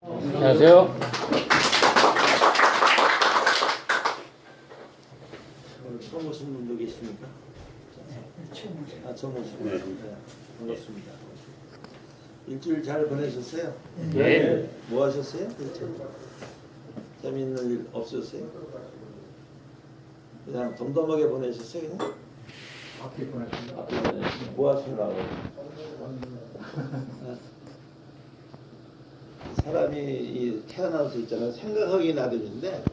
안녕하세요. 처음 오신 분도 계십니까? 처음 오신 분. 네. 반갑습니다. 일주일 잘 보내셨어요? 네. 뭐 하셨어요? 일주일? 재미있는 일 없었어요? 그냥 덤덤하게 보내셨어요? 그냥? 앞에 보냈습니다. 뭐 하시려고? 사람이 이 태어나서 있잖아요. 생각하기 나름인데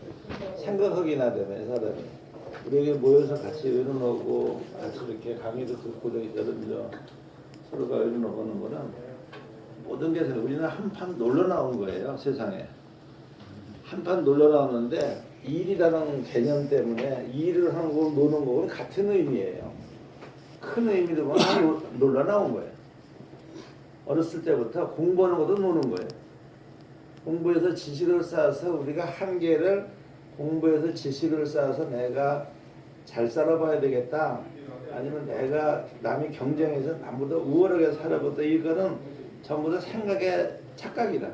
생각하기 나름에 사람이 우리에게 모여서 같이 의논하고 같이 이렇게 강의도 듣고 예를 들어 서로가 의논하는 거는 모든 게 우리는 한판 놀러 나온 거예요. 세상에 한판 놀러 나오는데 일이라는 개념 때문에 일을 하는 거 노는 거는 같은 의미예요. 큰 의미로 보면 놀러 나온 거예요. 어렸을 때부터 공부하는 것도 노는 거예요. 공부해서 지식을 쌓아서 우리가 한계를 공부해서 지식을 쌓아서 내가 잘 살아봐야 되겠다. 아니면 내가 남이 경쟁해서 남보다 우월하게 살아보다 이거는 전부 다 생각의 착각이다.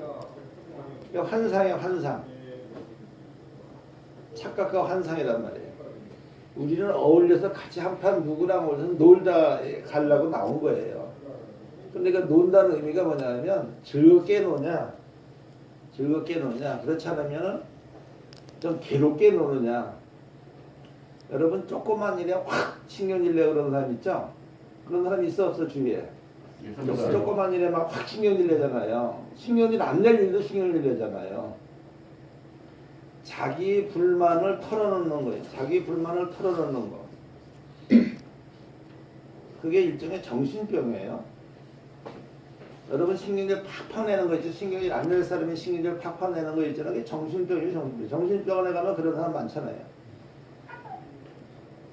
환상이야 환상. 착각과 환상이란 말이에요. 우리는 어울려서 같이 한판 누구랑 어울려서 놀다 가려고 나온 거예요. 근데 그 논다는 의미가 뭐냐면 즐겁게 노냐 즐겁게 노냐 그렇지 않으면 좀 괴롭게 노느냐. 여러분 조그만 일에 확 신경질내고 그러는 사람 있죠? 그런 사람 있어 없어 주위에? 조그만 일에 막 확 신경질 내잖아요. 신경질 안 낼 일도 신경질 내잖아요. 자기 불만을 털어놓는 거예요. 자기 불만을 털어놓는 거. 그게 일종의 정신병이에요. 여러분 신경질 팍팍 내는 거 있죠. 신경질 안 낼 사람이 신경질 팍팍 내는 거 있잖아요. 그게 정신병이에요. 정신병. 정신병원에 가면 그런 사람 많잖아요.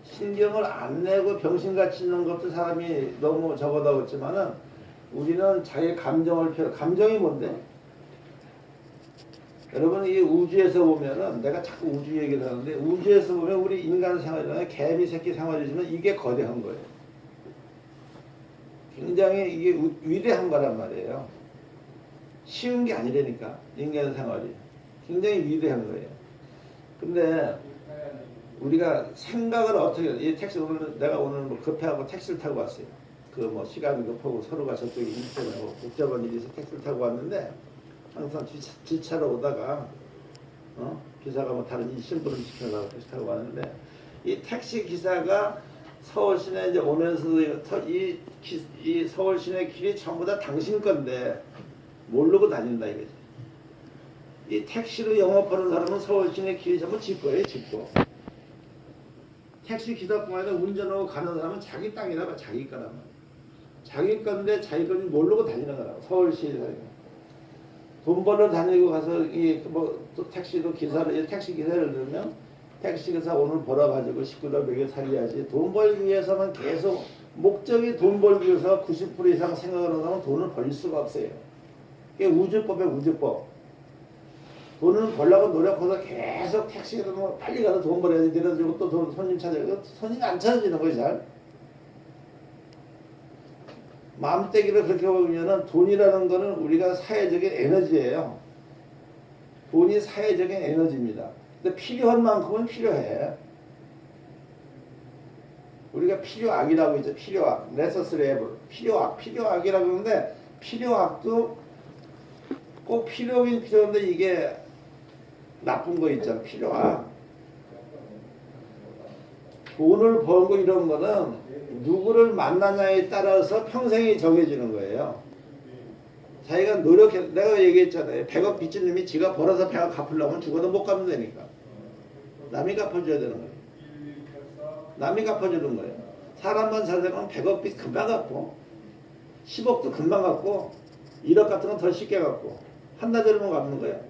신경을 안 내고 병신같이 있는 것도 사람이 너무 적어다고 했지만은 우리는 자기 감정을 감정이 뭔데? 여러분 이 우주에서 보면은 내가 자꾸 우주 얘기를 하는데 우주에서 보면 우리 인간 생활이나 개미 새끼 생활이지만 이게 거대한 거예요. 굉장히 이게 위대한 거란 말이에요. 쉬운 게 아니라니까 인간 생활이 굉장히 위대한 거예요. 근데 우리가 생각을 어떻게 이 택시 오늘 내가 오늘 뭐 급해하고 택시를 타고 왔어요. 그 뭐 시간이 급하고 서로가 저쪽에 일 때문에 뭐 복잡한 일이 있어서 택시를 타고 왔는데 항상 지차로 오다가 기사가 뭐 다른 일 심부름 시켜서 택시 타고 왔는데 이 택시 기사가 서울 시내 이제 오면서도 이 서울 시내 길이 전부 다 당신 건데 모르고 다닌다 이거지. 이 택시로 영업하는 사람은 서울 시내 길이 전부 집 거예요, 집 거. 택시 기사뿐만 아니라 운전하고 가는 사람은 자기 땅이라 봐, 자기 거란 말이야. 자기 건데 자기 건지 모르고 다니는 거라고. 서울시에 돈 벌러 다니고 가서 또 택시도 기사를 택시 기사를 들으면 택시 기사 오늘 벌어가지고 식구들 먹여 살려야지. 돈 벌기 위해서만 계속 목적이 돈 벌기 위해서 90% 이상 생각하는 사람은 돈을 벌 수가 없어요. 그게 우주법이에요, 우주법. 돈을 벌려고 노력해서 계속 택시를 뭐 빨리 가서 돈 벌어야지. 내려주고 또 돈 손님 찾아가고 손님이 안 찾아지는 거예요, 잘. 마음대기를 그렇게 보면은 돈이라는 거는 우리가 사회적인 에너지예요. 돈이 사회적인 에너지입니다. 근데 필요한 만큼은 필요해. 우리가 필요악이라고 있죠. 필요악, necessary evil. 필요악이라고 하는데 필요악도 꼭 필요하긴 필요한데 이게 나쁜 거 있잖아. 필요악. 돈을 벌고 이런 거는 누구를 만나냐에 따라서 평생이 정해지는 거예요. 자기가 노력해, 내가 얘기했잖아요. 100억 빚진 놈이 지가 벌어서 100억 갚으려면 죽어도 못 갚는 되니까. 남이 갚아줘야 되는 거예요. 남이 갚아주는 거예요. 사람만 잘 되면 100억 빚 금방 갚고 10억도 금방 갚고 1억 같은 건 더 쉽게 갚고 한나절이면 갚는 거예요.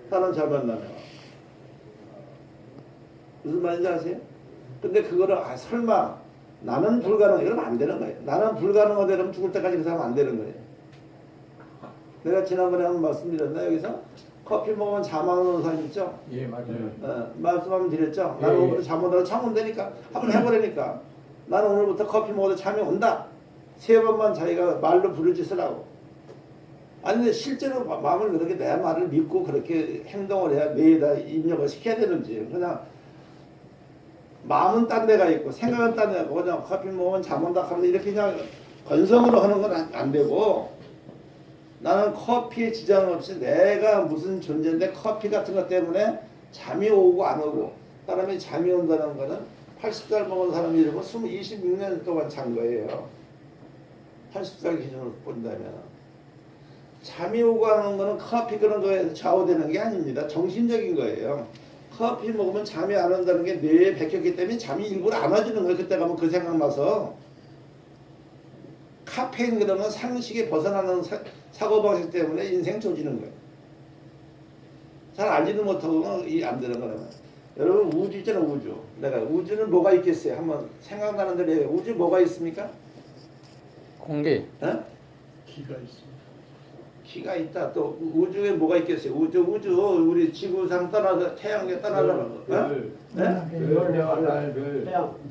사람 잘 만나면. 무슨 말인지 아세요? 근데 그거를 설마 나는 불가능 이러면 안 되는 거예요. 나는 불가능하다 이러면 죽을 때까지 그 사람 안 되는 거예요. 내가 지난번에 한번 말씀드렸나 여기서 커피 먹으면 잠 안 오는 사람 있죠? 예, 맞아요. 말씀하면 드렸죠? 예, 나는 오늘부터 잠 오다가 잠 온다니까 한번 해보라니까. 나는 오늘부터 커피 먹어도 잠이 온다. 3번만 자기가 말로 부를 짓을 하고 아니 근데 실제로 마음을 그렇게 내 말을 믿고 그렇게 행동을 해야 뇌에다 입력을 시켜야 되는지 그냥 마음은 딴 데가 있고 생각은 딴 데가 있고 그냥 커피 먹으면 잠 온다 하면서 이렇게 그냥 건성으로 하는 건 안 되고 나는 커피에 지장 없이 내가 무슨 존재인데 커피 같은 것 때문에 잠이 오고 안 오고 사람이 잠이 온다는 거는 80살 먹은 사람이 이러고 26년 동안 잔 거예요. 80살 기준으로 본다면 잠이 오고 하는 거는 커피 그런 거에 좌우되는 게 아닙니다. 정신적인 거예요. 커피 먹으면 잠이 안 온다는 게 뇌에 박혔기 때문에 잠이 일부러 안 와주는 거예요. 그때 가면 그 생각나서 카페인 그런 건 상식에 벗어나는 사고방식 때문에 인생 조지는 거예요. 잘 알지도 못하고 이 안 되는 거라면 여러분 우주 있잖아 우주. 내가 우주는 뭐가 있겠어요? 한번 생각나는 대로 해요. 우주 뭐가 있습니까? 공기. 어? 기가 있습니다. 기가 있다. 또 우주에 뭐가 있겠어요? 우주 우리 지구상 떠나서 태양에 떠나서 어? 네?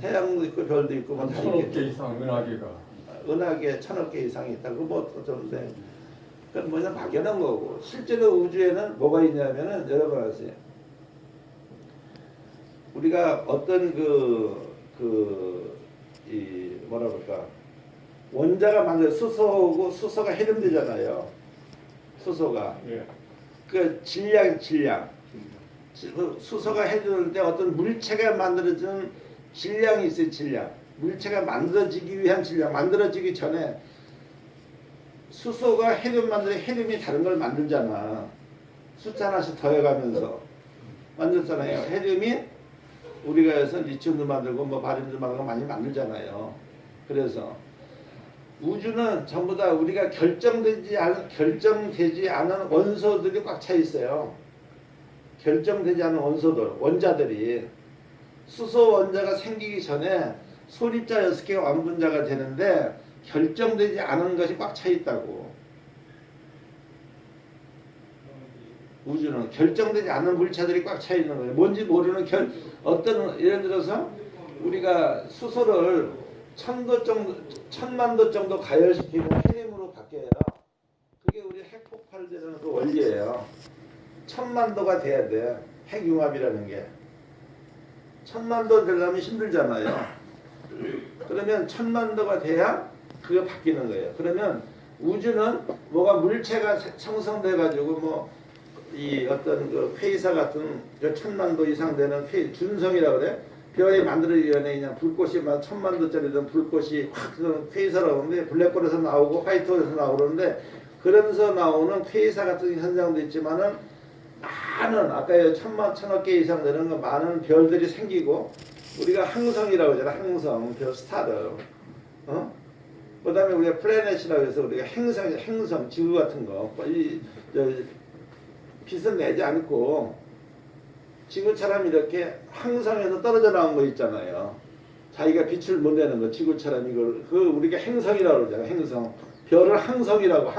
태양도 있고 별도 있고 뭐 다 천억 개 있겠죠. 이상 은하계가 은하계 1000억 개 이상이 있다고 뭐 어쩌는데 그건 뭐냐 막연한 거고 실제로 우주에는 뭐가 있냐면은 여러분 아세요? 우리가 어떤 이 뭐라 그럴까 원자가 만들 수소고 수소가 해름되잖아요. 수소가 예. 그 질량 수소가 해주는데 어떤 물체가 만들어지는 질량이 있어요. 질량 물체가 만들어지기 위한 질량 만들어지기 전에 수소가 헬륨 만들어 헬륨이 다른 걸 만들잖아. 숫자 하나씩 더해가면서 만들었잖아요. 헬륨이 우리가 해서 리튬도 만들고 뭐 바륨도 만들고 많이 만들잖아요. 그래서 우주는 전부 다 우리가 결정되지 않은 원소들이 꽉 차 있어요. 결정되지 않은 원소들, 원자들이 수소 원자가 생기기 전에 소립자 6개가 완분자가 되는데 결정되지 않은 것이 꽉 차 있다고. 우주는 결정되지 않은 물체들이 꽉 차 있는 거예요. 뭔지 모르는 어떤 예를 들어서 우리가 수소를 1000만 도 정도 가열시키면 헬륨으로 바뀌어요. 그게 우리 핵폭발되는 그 원리예요. 1000만 도가 돼야 돼. 핵융합이라는 게. 1000만 도 되려면 힘들잖아요. 그러면 1000만 도가 돼야 그게 바뀌는 거예요. 그러면 우주는 뭐가 물체가 형성돼 가지고 뭐 이 어떤 그 회의사 같은 1000만 도 이상 되는 준성이라고 그래. 별이 만들어지기 전에 그냥 불꽃이 막 1000만 도짜리든 불꽃이 확 회의사라고 하는데 블랙홀에서 나오고 화이트홀에서 나오는데 그러면서 나오는 회의사 같은 현상도 있지만은 많은 아까 1000억 개 이상 되는 거 많은 별들이 생기고 우리가 항성이라고 하잖아. 항성, 별 스타들. 어? 그다음에 우리가 플래닛이라고 해서 우리가 행성, 지구 같은 거. 빛은 내지 않고 지구처럼 이렇게 항성에서 떨어져 나온 거 있잖아요. 자기가 빛을 못 내는 거 지구처럼 이걸 우리가 행성이라고 그러잖아요. 행성. 별을 항성이라고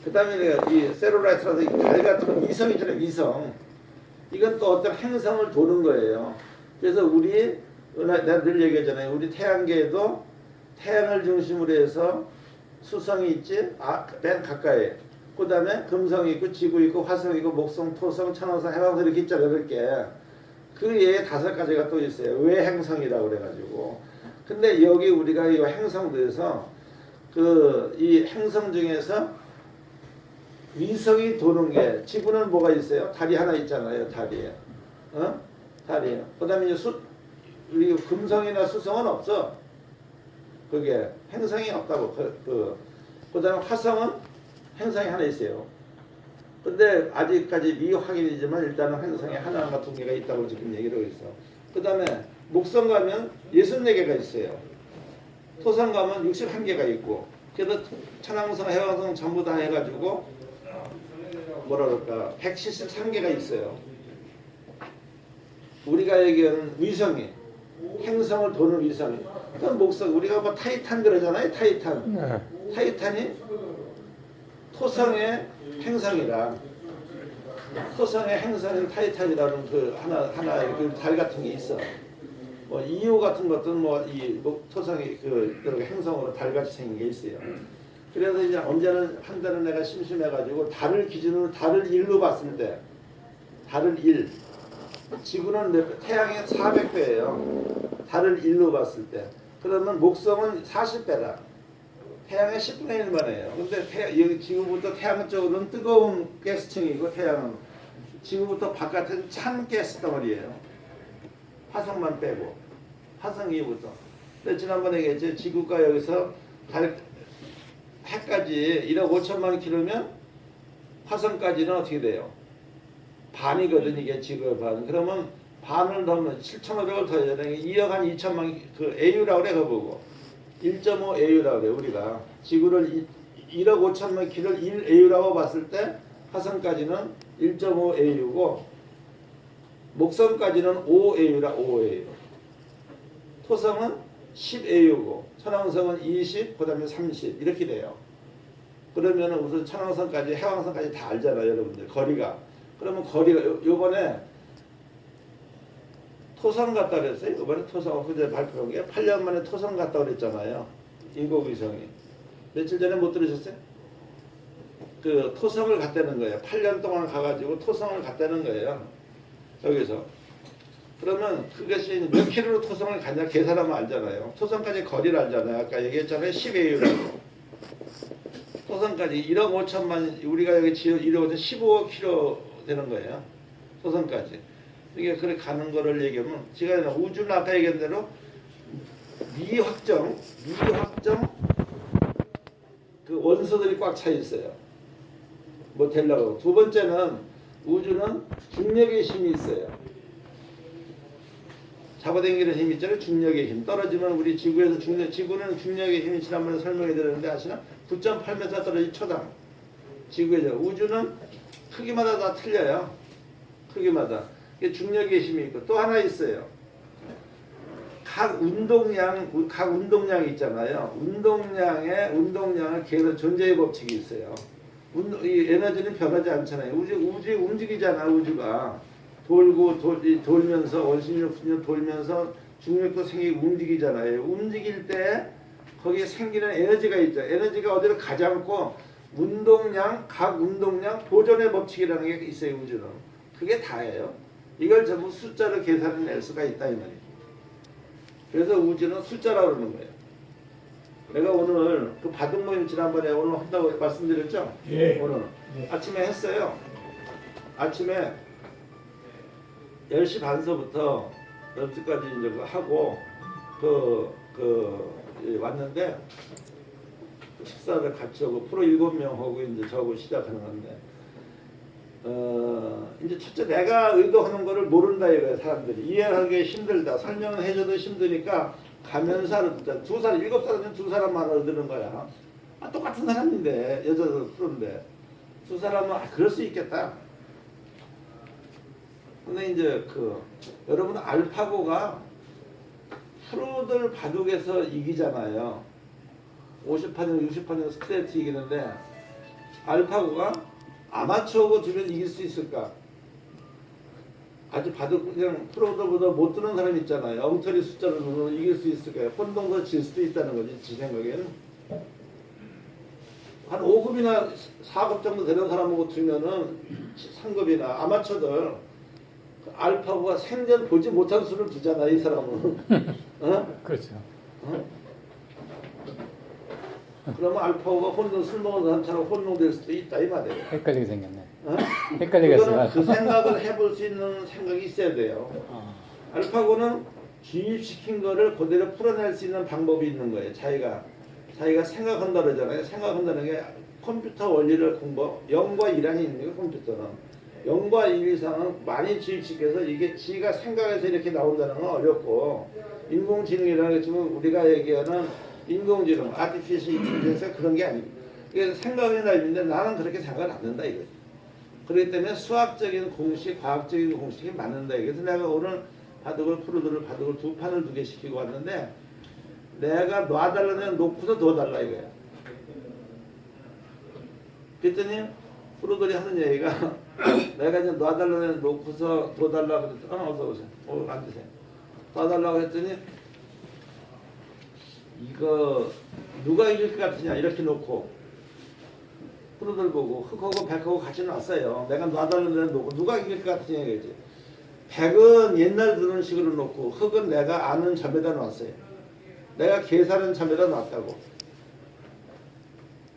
그다음에 이 세로라이트라서 달 같은 위성 있잖아요. 위성. 이건 또 어떤 행성을 도는 거예요. 그래서 내가 늘 얘기하잖아요. 우리 태양계에도 태양을 중심으로 해서 수성이 있지. 맨 가까이. 그 다음에 금성이 있고 지구 있고 화성 있고 목성, 토성, 천왕성, 해왕성 이렇게 있잖아요. 이렇게. 그 외에 5가지가 또 있어요. 외행성이라고 그래가지고. 근데 여기 우리가 이 행성들에서 이 행성 중에서 위성이 도는 게 지구는 뭐가 있어요? 달이 하나 있잖아요. 달이. 달이에요. 그 다음에 우리 금성이나 수성은 없어. 그게 행성이 없다고. 그 다음에 화성은 행성이 하나 있어요. 근데 아직까지 미확인이지만 일단은 행성에 하나가 2개가 있다고 지금 얘기를 하고 있어. 그 다음에 목성 가면 64개가 있어요. 토성 가면 61개가 있고. 그래서 천왕성, 해왕성 전부 다 해가지고 뭐라 그럴까 173개가 있어요. 우리가 얘기하는 위성이 행성을 도는 위성이. 그럼 목성 우리가 뭐 타이탄 그러잖아요. 타이탄. 네. 타이탄이 토성의 행성이라. 토성의 행성인 타이탄이라는 하나의 달 같은 게 있어. 뭐 이오 같은 것들은 토성이 행성으로 달같이 생긴 게 있어요. 그래서 이제 언제는 한때는 내가 심심해가지고 달을 기준으로 달을 1로 봤을 때 달을 1 지구는 태양의 400배예요. 달을 1로 봤을 때 그러면 목성은 40배다. 태양의 10분의 1만 해요. 근데 여기 지구부터 태양 쪽으로는 뜨거운 가스층이고 태양은 지구부터 바깥은 찬 가스 덩어리예요. 화성만 빼고 화성 이후부터. 근데 지난번에 얘기했죠. 지구가 여기서 해까지 1억 5천만 킬로면 화성까지는 어떻게 돼요? 반이거든. 이게 지구의 반. 그러면 반을 더하면 7,500을 더해야 되는 게 2억 한 2천만 그 AU라고 그래. 그거 보고 1.5 AU라고 그래. 우리가 지구를 1억 5천만 킬로를 1 AU라고 봤을 때 화성까지는 1.5 AU고 목성까지는 5 AU라. 5 AU. 토성은 10 AU고 천왕성은 20, 그다음에 30 이렇게 돼요. 그러면 우선 천왕성까지 해왕성까지 다 알잖아요, 여러분들. 거리가. 그러면 거리가 요번에 토성 갔다 그랬어요. 요번에 토성 그제 발표한 게 8년 만에 토성 갔다 그랬잖아요. 인공위성이. 며칠 전에 못 들으셨어요? 그 토성을 갔다는 거예요. 8년 동안 가가지고 토성을 갔다는 거예요. 여기서. 그러면 그것이 몇 킬로로 토성을 가냐 계산하면 알잖아요. 토성까지 거리를 알잖아요. 아까 얘기했잖아요. 10AU라고. 토성까지 1억 5천만 우리가 여기 지어 1억 5천 15 킬로 되는 거예요. 토성까지. 이게 그래 가는 거를 얘기하면 제가 우주는 아까 얘기한 대로 미확정 그 원소들이 꽉 차 있어요. 뭐 되려고. 두 번째는 우주는 중력의 힘이 있어요. 잡아당기는 힘이 있잖아요. 중력의 힘. 떨어지면 우리 지구에서 지구는 중력의 힘이 지난번에 설명해 드렸는데 아시나? 9.8m 떨어진 초당. 지구에서. 우주는 크기마다 다 틀려요. 크기마다. 이게 중력의 힘이 있고 또 하나 있어요. 각 운동량이 있잖아요. 운동량을 계속 존재의 법칙이 있어요. 이 에너지는 변하지 않잖아요. 우주 움직이잖아. 우주가. 돌면서 원심력 돌면서 중력도 생기고 움직이잖아요. 움직일 때 거기에 생기는 에너지가 있죠. 에너지가 어디로 가지 않고 각 운동량 보존의 법칙이라는 게 있어요. 우주는. 그게 다예요. 이걸 전부 숫자로 계산해낼 수가 있다 이 말이에요. 그래서 우주는 숫자라고 그러는 거예요. 내가 오늘 그 바둑 모임 지난번에 오늘 한다고 말씀드렸죠? 예. 오늘 아침에 했어요. 아침에 10시 반서부터 12시까지 이제 하고 왔는데 식사를 같이 하고 프로 7명하고 이제 저하고 시작하는 건데 이제 첫째 내가 의도하는 거를 모른다 이거예요. 사람들이 이해하기 힘들다. 설명을 해줘도 힘드니까 가면서 알아듣자. 2사람 7사람은 2사람만 알아듣는 거야. 똑같은 사람인데 여자도 프로인데 2사람은 그럴 수 있겠다. 근데 이제 여러분 알파고가 프로들 바둑에서 이기잖아요. 50판이나 60판이나 스트레이트 이기는데 알파고가 아마추어고 두면 이길 수 있을까? 아주 바둑 그냥 프로들보다 못 드는 사람 있잖아요. 엉터리 숫자를 누르면 이길 수 있을까요? 혼동도 질 수도 있다는 거지. 제 생각에는 한 5급이나 4급 정도 되는 사람하고 두면은 상급이나 아마추어들 알파고가 생전 보지 못한 수를 두잖아 이 사람은. 어? 그렇죠. 어? 그러면 알파고가 혼돈 술 먹은 사람처럼 혼동될 수도 있다 이 말이에요. 헷갈리게 생겼네. 어? 헷갈리겠어요. 그 생각을 해볼 수 있는 생각이 있어야 돼요. 알파고는 주입시킨 거를 그대로 풀어낼 수 있는 방법이 있는 거예요. 자기가 생각한다 그러잖아요. 생각한다는 게 컴퓨터 원리를 공부 0과 1이 있는 게 컴퓨터는. 0과 1 이상은 많이 주입시켜서 이게 지가 생각해서 이렇게 나온다는 건 어렵고 인공지능이라는 게 지금 우리가 얘기하는 인공지능, 아티피셜 인텔리전스 그런 게 아니고 이게 생각의 나름인데 나는 그렇게 생각을 안 한다 이거지. 그렇기 때문에 수학적인 공식, 과학적인 공식이 맞는다. 그래서 내가 오늘 프로들을 바둑을 2판을 2개 시키고 왔는데 내가 놔달라면 놓고서 더 달라 이거야. 그랬더니 프로들이 하는 얘기가 내가 이제 놔달라면 놓고서 더 달라 그랬더니 어서 오세요. 앉으세요. 놔달라고 했더니 이거 누가 이길 것 같으냐 이렇게 놓고 프로들 보고 흑하고 백하고 같이 놨어요. 내가 놔달라는 데는 놓고 누가 이길 것 같은 얘기지. 백은 옛날 그런 식으로 놓고 흑은 내가 아는 점에다 놨어요. 내가 계산하는 점에다 놨다고.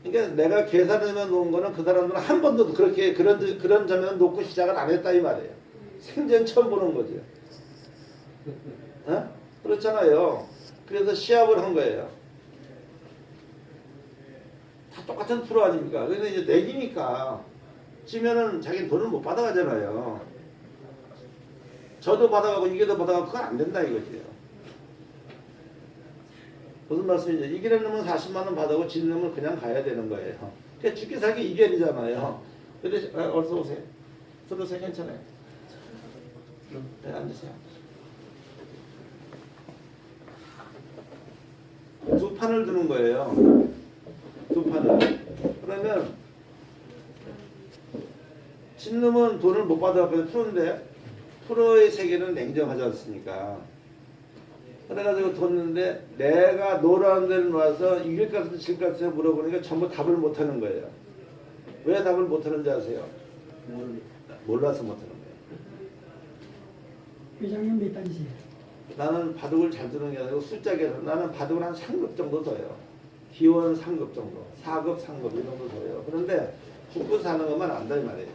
그러니까 내가 계산하면 놓은 거는 그 사람들은 한 번도 그렇게 그런 점에는 놓고 시작을 안 했다 이 말이에요. 생전 처음 보는 거죠. 어? 그렇잖아요. 그래서 시합을 한 거예요. 다 똑같은 프로 아닙니까? 그래서 이제 내기니까 지면은 자기는 돈을 못 받아가잖아요. 저도 받아가고 이게도 받아가고 그건 안 된다 이거지요. 무슨 말씀이죠? 이기는 놈은 40만 원 받아고 지는 놈은 그냥 가야 되는 거예요. 그러니까 죽기 살기 이결이잖아요. 근데 어서 오세요. 들어오세요. 괜찮아요. 네, 앉으세요. 두 판을 두는 거예요. 두 판을. 그러면 진 놈은 돈을 못 받아가지고 프로인데 프로의 세계는 냉정하지 않습니까? 그래가지고 뒀는데 내가 노라는 데를 놔서 이길 것 같아 질 것 같아 물어보니까 전부 답을 못하는 거예요. 왜 답을 못하는지 아세요? 몰라서 못하는 거예요. 회장님 몇 단이세요? 나는 바둑을 잘 두는 게 아니고 숫자 계산. 나는 바둑을 한 3급 정도 둬요. 기원 3급 정도, 4급, 3급 이 정도 둬요. 그런데 죽고 사는 것만 안다 이 말이에요.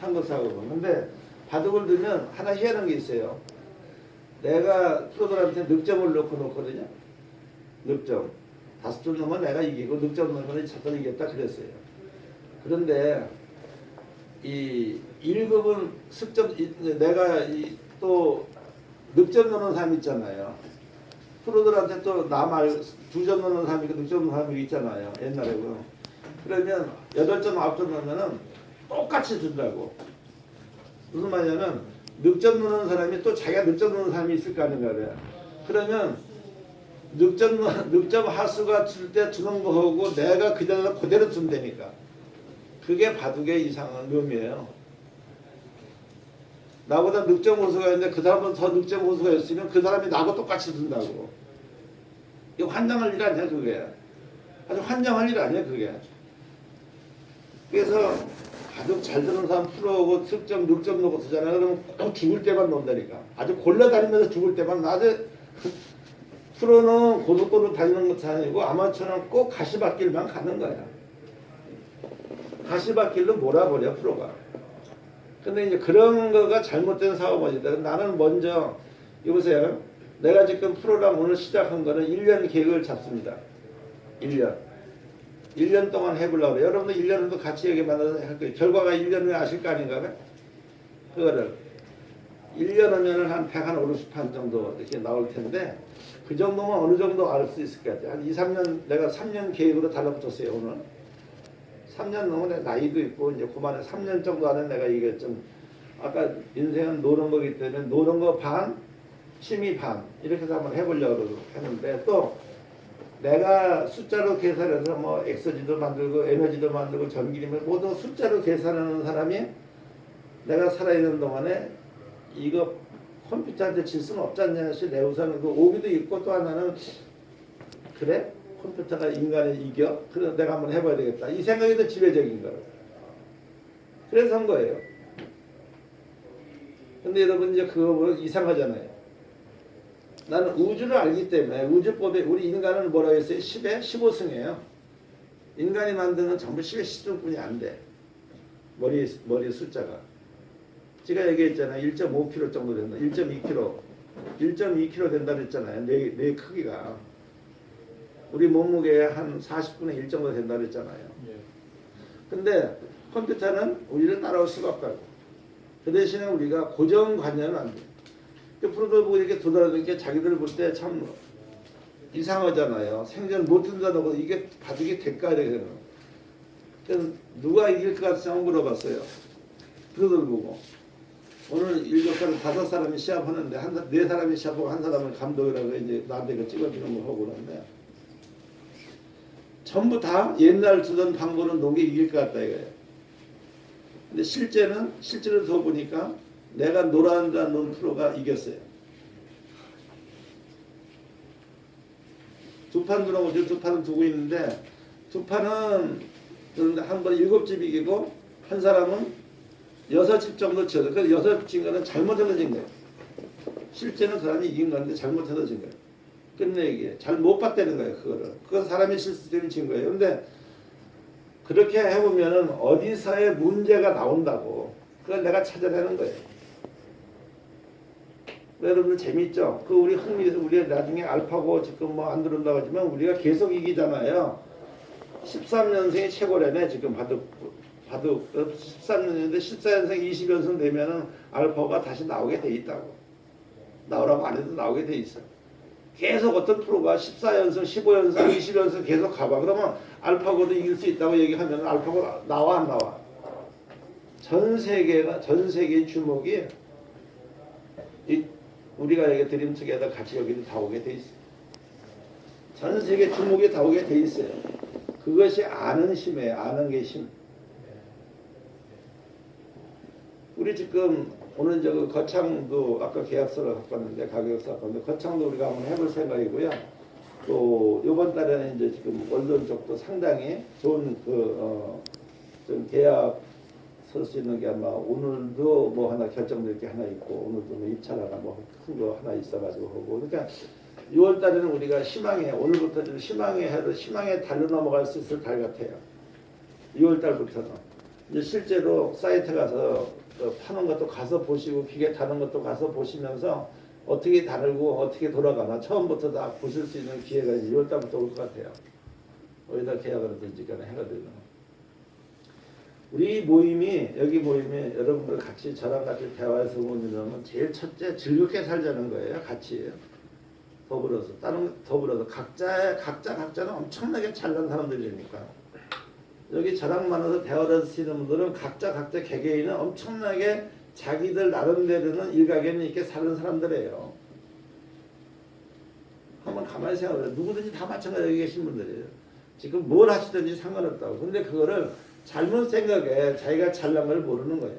3급, 4급은. 근데 바둑을 두면 하나 희한한 게 있어요. 내가 프로들한테 늑점을 넣고 놓거든요. 늑점. 5점 넣으면 내가 이기고 늑점 넣으면 저도 이겼다 그랬어요. 그런데 이 1급은 습점 내가 또 늑점 넣는 사람 있잖아요. 프로들한테 또 나 말 2점 넣는 사람이 있고 늑점 넣는 사람이 있잖아요. 옛날에는. 그러면 8점 9점 넣으면은 똑같이 준다고. 무슨 말이냐면 늑점 넣는 사람이 또 자기가 늑점 넣는 사람이 있을 거 아닌가 그래요. 그러면 늑점 하수가 줄 때 주는 거하고 내가 그대로 준다니까. 그게 바둑의 이상한 묘미예요. 나보다 늑점 호수가 있는데 그 사람은 더 늑점 호수가 있으면 그 사람이 나하고 똑같이 준다고. 이거 환장할 일 아니야 그게. 아주 환장할 일 아니야 그게. 그래서 바둑 잘 드는 사람 프로하고 득점, 늑점 놓고 쓰잖아요. 그러면 꼭 죽을 때만 논다니까. 아주 골라다니면서 죽을 때만. 아주 프로는 고속도로 다니는 것도 아니고 아마추어는 꼭 가시밭길만 가는 거야. 가시밭길로 몰아버려 프로가. 근데 이제 그런 거가 잘못된 사고방식이다. 나는 먼저 여보세요. 내가 지금 프로랑 오늘 시작한 거는 1년 계획을 잡습니다. 1년 동안 해보려고 그래요. 여러분들 1년도 같이 여기 만나서 할 거예요. 결과가 1년 후에 아실 거 아닌가 봐요. 그거를 1년 하면은 한 150판 정도 이렇게 나올 텐데 그 정도면 어느 정도 알 수 있을 것 같아요. 한 2, 3년 내가 3년 계획으로 달라붙었어요 오늘. 3년 넘은 내 나이도 있고 이제 그만에 3년 정도 안에 내가 이게 좀 아까 인생은 노는 거기 때문에 노는 거 반, 취미 반 이렇게 해서 한번 해보려고 했는데 또 내가 숫자로 계산해서 뭐 엑서지도 만들고 에너지도 만들고 전기리면 모두 숫자로 계산하는 사람이 내가 살아있는 동안에 이거 컴퓨터한테 질 수는 없지 않냐 해서 내 우선은 그 오기도 있고 또 하나는 그래? 컴퓨터가 인간을 이겨? 그래서 내가 한번 해봐야 되겠다. 이 생각이 더 지배적인 거예요. 그래서 한 거예요. 근데 여러분 이제 그거 보면 이상하잖아요. 나는 우주를 알기 때문에 우주법에 우리 인간은 뭐라고 했어요? 10에 15승이에요. 인간이 만드는 전부 10에 10승뿐이 안 돼. 머리 숫자가. 제가 얘기했잖아요. 1.5kg 정도 된다. 1.2kg. 1.2kg 된다 그랬잖아요. 뇌 크기가. 우리 몸무게의 한 40분의 1 정도 된다 그랬잖아요. 근데 컴퓨터는 우리를 따라올 수가 없다고. 그 대신에 우리가 고정관념은 안 돼. 프로들 보고 이렇게 도달하는 게 자기들 볼 때 참 이상하잖아요. 생전 못 든다고 이게 바둑이 될까 이렇게. 그래서 누가 이길 것 같아서 물어봤어요. 프로들 보고. 오늘 7사람 5사람이 시합하는데 4사람이 시합하고 한 사람은 감독이라고 이제 나한테 그 찍어주는 거 하고 그러는데 전부 다 옛날 두던 방법은 녹이 이길 것 같다 이거예요. 근데 실제로 더 보니까 내가 노란다 논 프로가 이겼어요. 2판 들어오죠. 2판은 두고 있는데 2판은 그런데 한 번에 7집 이기고 한 사람은 6집 정도 지어서 그 6집 거는 잘못해서 진 거예요. 실제는 그 사람이 이긴 건데 잘못해서 진 거예요. 끝내기에 잘 못 봤다는 거예요. 그거를. 그건 사람의 실수 때문에 진 거예요. 근데 그렇게 해보면은 어디서의 문제가 나온다고 그걸 내가 찾아내는 거예요. 여러분들 재밌죠? 그 우리 우리 나중에 알파고 지금 뭐 안 들어온다고 하지만 우리가 계속 이기잖아요. 13년생이 최고라네 지금 바둑 13년인데 14년생 20연승 되면은 알파고가 다시 나오게 돼 있다고. 나오라고 안 해도 나오게 돼 있어. 계속 어떤 프로가 14연승, 15연승, 20연승 계속 가봐. 그러면 알파고도 이길 수 있다고 얘기하면 알파고 나와 안 나와? 전 세계의 주목이 우리가 여기 드림투게더 같이 여기도 다 오게 돼 있어. 전 세계 주목이 다 오게 돼 있어요. 그것이 아는 힘이에요. 아는 게 힘. 우리 지금 오늘 저 거창도 아까 계약서를 갖고 왔는데 가격서 갖고 왔는데 거창도 우리가 한번 해볼 생각이고요. 또 이번 달에는 이제 지금 원룸 쪽도 상당히 좋은 좀 계약 설 수 있는 게 아마 오늘도 뭐 하나 결정될 게 하나 있고 오늘도 뭐 입찰하나 뭐 큰 거 하나 있어가지고 하고 그러니까 6월 달에는 우리가 희망의 오늘부터 좀 희망의 달로 넘어갈 수 있을 달 같아요. 6월 달부터는 이제 실제로 사이트 가서 파는 것도 가서 보시고 기계 타는 것도 가서 보시면서 어떻게 다르고 어떻게 돌아가나 처음부터 다 보실 수 있는 기회가 6월 달부터 올 것 같아요. 어디다 계약을 하든지 간에 해가지고 우리 모임이 여기 모임이 여러분들 같이 저랑 같이 대화해서 모이면 제일 첫째 즐겁게 살자는 거예요. 같이 더불어서 더불어서 각자는 엄청나게 잘난 사람들이니까 여기 저랑 만나서 대화를 하시는 분들은 각자 개개인은 엄청나게 자기들 나름대로는 일가견이 있게 사는 사람들이에요. 한번 가만히 생각해요. 누구든지 다 마찬가지 여기 계신 분들이에요. 지금 뭘 하시든지 상관없다고. 근데 그거를 잘못 생각해 자기가 잘난 걸 모르는 거예요.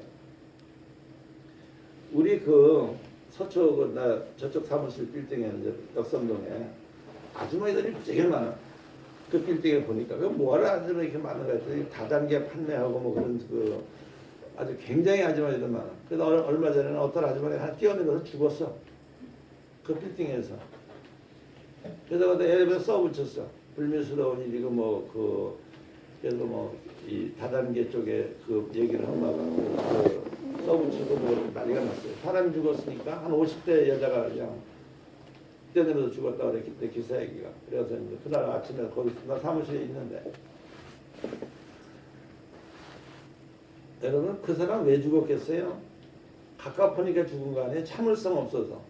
우리 그 서초 저쪽 사무실 빌딩에 이제 역삼동에 아주머니들이 되게 많아. 그 빌딩에 보니까 그 뭐하러 아주머니 이렇게 많은 거야. 다단계 판매하고 뭐 그런 그 아주 굉장히 아주머니들 많아. 그래서 얼마 전에는 어떤 아주머니가 하나 뛰어내려서 죽었어. 그 빌딩에서. 그래서 애를 써붙였어. 불미스러운 일이고 뭐 그래서 뭐 이 다단계 쪽에 그 얘기를 한다고 그 써붙이고 뭐 난리가 났어요. 사람 죽었으니까 한 50대 여자가 그냥 뛰어내려서 죽었다고 그랬기 기사 얘기가. 그래서 이제 그날 아침에 거기 나 사무실에 있는데 여러분 그 사람 왜 죽었겠어요? 가까우니까 죽은 거 아니에요? 참을성 없어서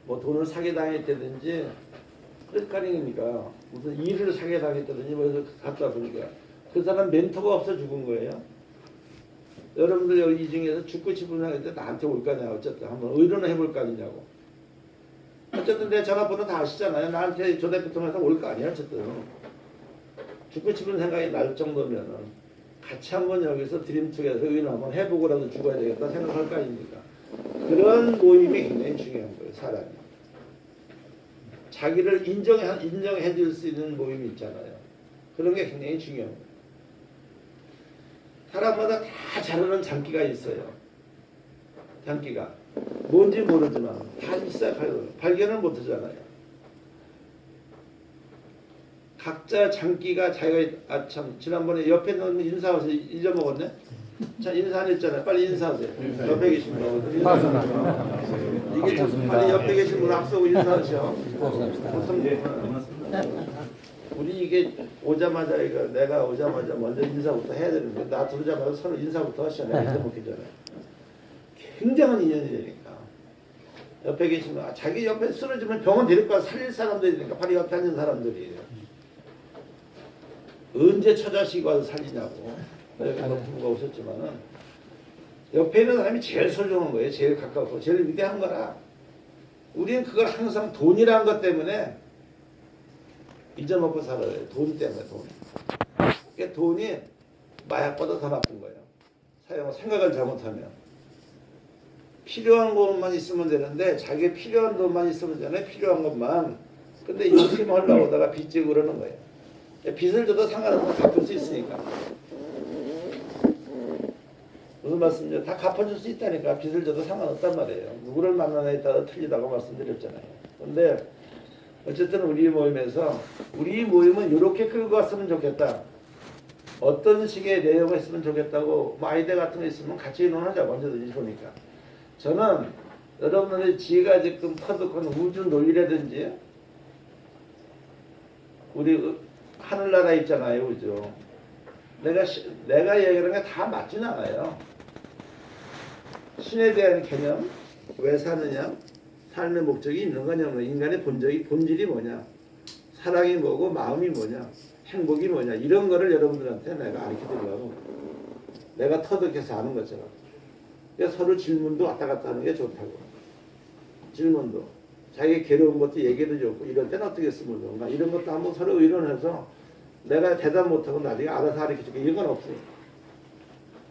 뭐 돈을 사게 당했다든지 그러니까 무슨 일을 사게 당했다든지 뭐 갔다 보니까 그 사람 멘토가 없어 죽은 거예요. 여러분들 여기 이 중에서 죽고 싶은 사람인데 나한테 올 거냐 어쨌든 한번 의논을 해볼 거 아니냐고. 어쨌든 내 전화번호 다 아시잖아요. 나한테 전화기 통해서 올 거 아니야 어쨌든. 죽고 싶은 생각이 날 정도면은 같이 한번 여기서 드림투게더 의논 한번 해보고라도 죽어야 되겠다 생각할 거 아닙니까? 그런 모임이 굉장히 중요한 거예요. 사람이. 자기를 인정해 줄 수 있는 모임이 있잖아요. 그런 게 굉장히 중요한 거예요. 사람마다 다 자라는 장기가 있어요. 장기가. 뭔지 모르지만 다 있어요. 발견을 못 하잖아요. 각자 장기가 자기가 참 지난번에 옆에 있는 인사하세요. 잊어먹었네? 자 인사 안 했잖아요. 빨리 인사하세요. 옆에 계신 분. 이게 좀 빨리 옆에 계신 분 앞서고 인사하셔. 우리 이게 오자마자 내가 오자마자 먼저 인사부터 해야 되는데 나 들어오자마자 서로 인사부터 하시잖아요. 잊어먹기 전에. 굉장한 인연이 되니까. 옆에 계시면 자기 옆에 쓰러지면 병원 데리고 가서 살릴 사람들이니까 바로 옆에 앉은 사람들이에요. 언제 처자식 와서 살리냐고. 여기 부부가 오셨지만은 옆에 있는 사람이 제일 소중한 거예요. 제일 가깝고 제일 위대한 거라. 우리는 그걸 항상 돈이라는 것 때문에 잊어먹고 살아요. 돈 때문에 돈. 그러니까 돈이 마약보다 더 나쁜 거예요. 생각을 잘못하면. 필요한 것만 있으면 되는데 자기 필요한 돈만 있으면 되잖아요. 필요한 것만. 근데 욕심 하려고 다가 빚지고 그러는 거예요. 빚을 져도 상관없어. 갚을 수 있으니까. 무슨 말씀이죠? 다 갚아줄 수 있다니까. 빚을 져도 상관없단 말이에요. 누구를 만나냐에 따라 틀리다고 말씀드렸잖아요. 근데 어쨌든 우리 모임에서 우리 모임은 이렇게 끌고 왔으면 좋겠다. 어떤 식의 내용을 했으면 좋겠다고 뭐 아이디어 같은 거 있으면 같이 논하자고 언제든지 보니까. 저는 여러분들이 지가 지금 터득한 우주 논리라든지 우리 하늘나라 있잖아요. 우주. 내가 얘기하는 게 다 맞진 않아요. 신에 대한 개념, 왜 사느냐, 삶의 목적이 있는 거냐, 인간의 본질이 뭐냐, 사랑이 뭐고 마음이 뭐냐, 행복이 뭐냐, 이런 거를 여러분들한테 내가 가르쳐드리려고 내가 터득해서 하는 것처럼. 그러니까 서로 질문도 왔다 갔다 하는 게 좋다고. 질문도 자기 괴로운 것도 얘기도 좋고 이럴 때는 어떻게 쓰면 좋은가 이런 것도 한번 서로 의논해서 내가 대답 못하고 나중에 알아서 가르쳐줄게 이건 없어요.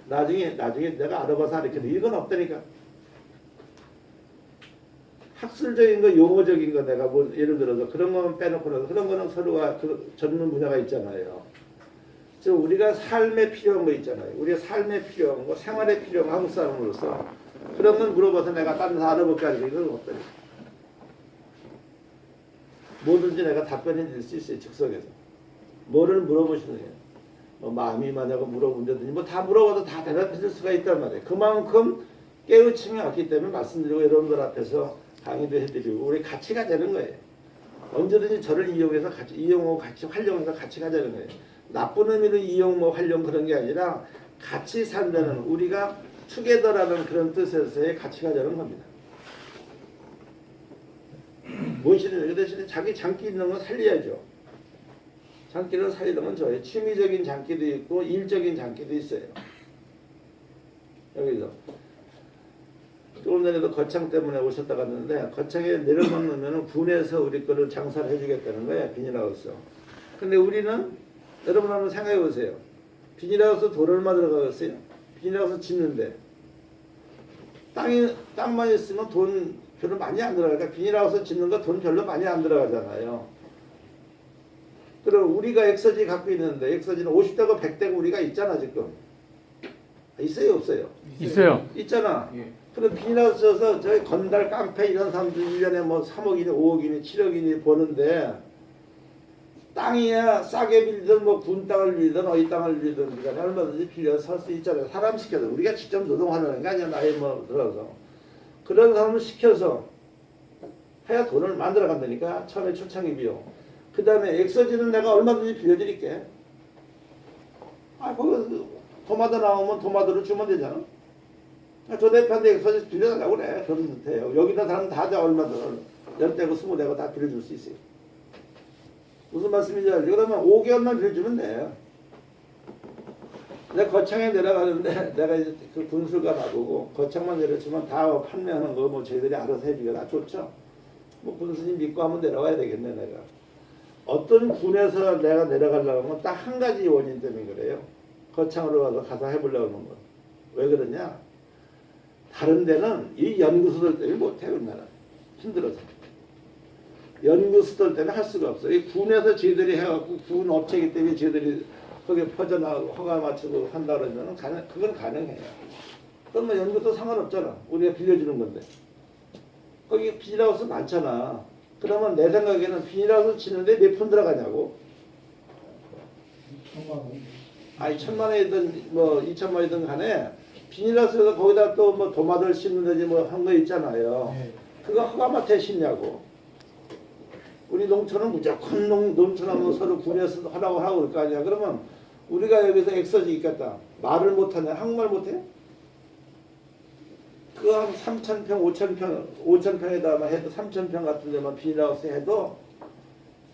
나중에 내가 알아봐서 가르쳐줄게 이건 없다니까. 학술적인 거 용어적인 거 내가 뭐 예를 들어서 그런 거는 빼놓고 그런 거는 서로가 그 전문 분야가 있잖아요. 즉 우리가 삶에 필요한 거 있잖아요. 우리가 삶에 필요한 거 생활에 필요한 거 한국 사람으로서 그런 건 물어봐서 내가 다른 데서 알아볼까 하니까 이건 없다니까. 뭐든지 내가 답변해 드릴 수 있어요. 즉석에서. 뭐를 물어보시는 거예요. 뭐 마음이 맞냐고 물어본다든지 뭐 다 물어봐도 다 대답해 줄 수가 있단 말이에요. 그만큼 깨우침이 왔기 때문에 말씀드리고 여러분들 앞에서 강의도 해드리고 우리 같이 가자는 거예요. 언제든지 저를 이용해서 같이 이용하고 같이 활용해서 같이 가자는 거예요. 나쁜 의미로 이용 뭐 활용 그런 게 아니라 같이 산다는 우리가 투게더라는 그런 뜻에서의 같이 가자는 겁니다. 무엇이든 그 대신에 자기 장기 있는 건 살려야죠. 장기를 살리려면 저의 취미적인 장기도 있고 일적인 장기도 있어요. 여기서 조금 전에도 거창 때문에 오셨다 갔는데 거창에 내려놓으면 군에서 우리 거를 장사를 해주겠다는 거예요. 비닐하우스. 근데 우리는 여러분 한번 생각해 보세요. 비닐하우스 돈 얼마 들어가겠어요? 비닐하우스 짓는데 땅만 있으면 돈 별로 많이 안 들어가니까 비닐하우스 짓는 거 돈 별로 많이 안 들어가잖아요. 그럼 우리가 엑서지 갖고 있는데 엑서지는 50대고 100대고 우리가 있잖아 지금. 있어요 없어요? 있어요. 있잖아. 예. 그럼 비닐하우스에서 저희 건달 깡패 이런 사람들 1년에 뭐 3억이니 5억이니 7억이니 버는데 땅이야 싸게 빌든 뭐 군 땅을 빌든 어디 땅을 빌든 간에 얼마든지 빌려서 살 수 있잖아요. 사람 시켜서 우리가 직접 노동하는 게 아니야. 나이 뭐 들어서 그런 사람을 시켜서 해야 돈을 만들어 간다니까. 처음에 초창기 비용. 그 다음에 엑서지는 내가 얼마든지 빌려드릴게. 아 거기 도마도 나오면 도마도를 주면 되잖아. 저 대표한테 엑서지 빌려달라고 그래. 그러면 돼요. 여기다 사람 다 얼마든 10대고 20대고 다 빌려줄 수 있어요. 무슨 말씀인지 알죠? 그러면 5개월만 빌려주면 돼요. 내가 거창에 내려가는데 내가 이제 그 군수가 나보고 거창만 내려주면 다 판매하는 거 뭐 저희들이 알아서 해주게 다 좋죠. 뭐 군수님 믿고 한번 내려가야 되겠네 내가. 어떤 군에서 내가 내려가려고 하면 딱 한 가지 원인 때문에 그래요. 거창으로 가서 해보려고 하는 거. 왜 그러냐? 다른 데는 이 연구소들 때문에 못해요. 우리나라. 힘들어서. 연구소들 때문에 할 수가 없어요. 이 군에서 저희들이 해갖고 군 업체이기 때문에 저희들이 거기에 퍼져나가고 허가 맞추고 한다 그러면 그건 가능해요. 그럼 뭐 연구소 상관없잖아. 우리가 빌려주는 건데. 거기 비닐하우스 많잖아. 그러면 내 생각에는 비닐하우스 치는데 몇 푼 들어가냐고. 2천만 원. 아니 1,000만 원이든 뭐 2천만 원이든 간에 비닐하우스에서 거기다 또 뭐 도마들 심는다지 뭐 한 거 있잖아요. 네. 그거 허가마트에 심냐고. 우리 농촌은 무조건 농촌하면 서로 군에서 하라고 하고 그럴 거 아니야. 그러면 우리가 여기서 엑서지 있겠다. 말을 못하냐? 한국말 못해? 그거 한 3,000평, 5,000평, 5,000평에다가 해도 3,000평 같은 데만 비닐하우스 해도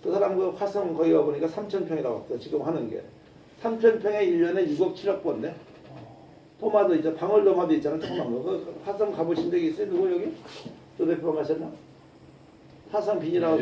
그 사람 그 화성 거기 가보니까 3,000평이라고 했다. 지금 하는 게. 3,000평에 1년에 6억 7억 번데. 도마도 있잖아. 방울도마도 있잖아. 조그만 거. 그 화성 가보신 적이 있어요? 누구 여기? 조 대표 가셨나? 화성 비닐하우스.